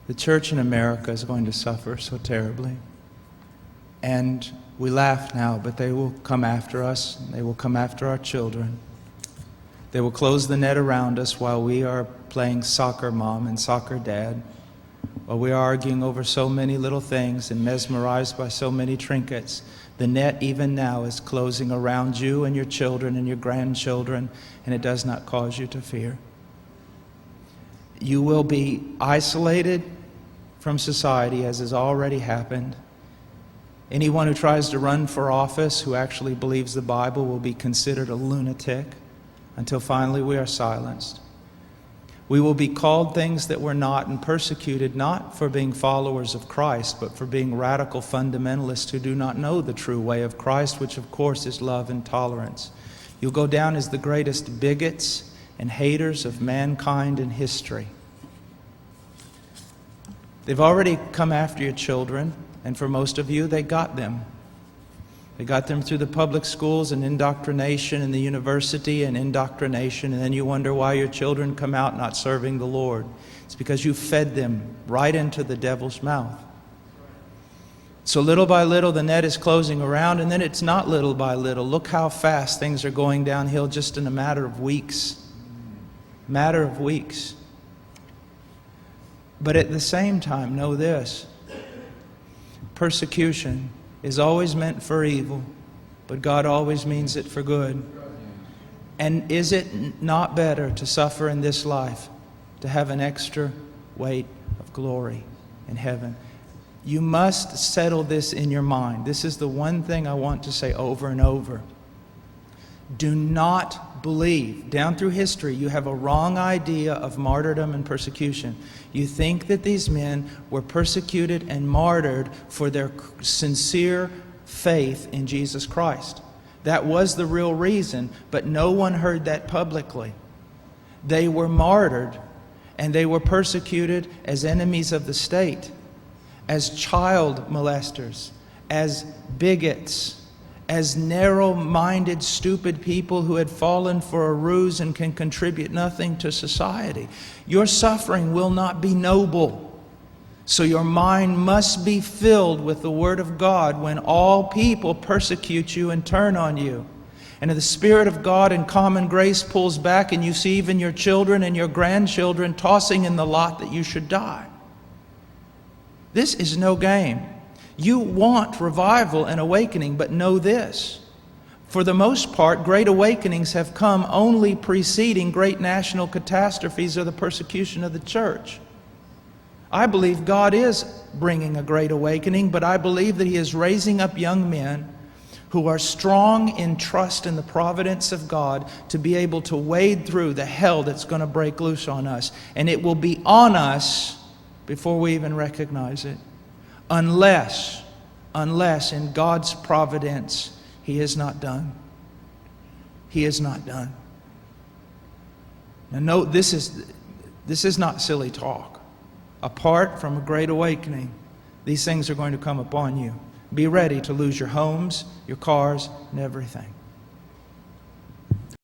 The church in America is going to suffer so terribly. And we laugh now, but they will come after us. They will come after our children. They will close the net around us while we are playing soccer mom and soccer dad, while we are arguing over so many little things and mesmerized by so many trinkets. The net even now is closing around you and your children and your grandchildren, and it does not cause you to fear. You will be isolated from society, as has already happened. Anyone who tries to run for office who actually believes the Bible will be considered a lunatic until finally we are silenced. We will be called things that we're not and persecuted not for being followers of Christ, but for being radical fundamentalists who do not know the true way of Christ, which of course is love and tolerance. You'll go down as the greatest bigots and haters of mankind in history. They've already come after your children, and for most of you, they got them. They got them through the public schools and indoctrination, and the university and indoctrination, and then you wonder why your children come out not serving the Lord. It's because you fed them right into the devil's mouth. So little by little, the net is closing around, and then it's not little by little. Look how fast things are going downhill just in a matter of weeks. Matter of weeks. But at the same time, know this. Persecution is always meant for evil, but God always means it for good. And is it not better to suffer in this life, to have an extra weight of glory in heaven? You must settle this in your mind. This is the one thing I want to say over and over. Do not believe. Down through history, you have a wrong idea of martyrdom and persecution. You think that these men were persecuted and martyred for their sincere faith in Jesus Christ. That was the real reason, but no one heard that publicly. They were martyred, and they were persecuted as enemies of the state, as child molesters, as bigots, as narrow-minded, stupid people who had fallen for a ruse and can contribute nothing to society. Your suffering will not be noble. So your mind must be filled with the Word of God when all people persecute you and turn on you. And if the Spirit of God in common grace pulls back and you see even your children and your grandchildren tossing in the lot that you should die. This is no game. You want revival and awakening, but know this. For the most part, great awakenings have come only preceding great national catastrophes or the persecution of the church. I believe God is bringing a great awakening, but I believe that He is raising up young men who are strong in trust in the providence of God to be able to wade through the hell that's going to break loose on us. And it will be on us before we even recognize it. Unless in God's providence, He is not done. He is not done. Now note, this is not silly talk. Apart from a great awakening, these things are going to come upon you. Be ready to lose your homes, your cars, and everything.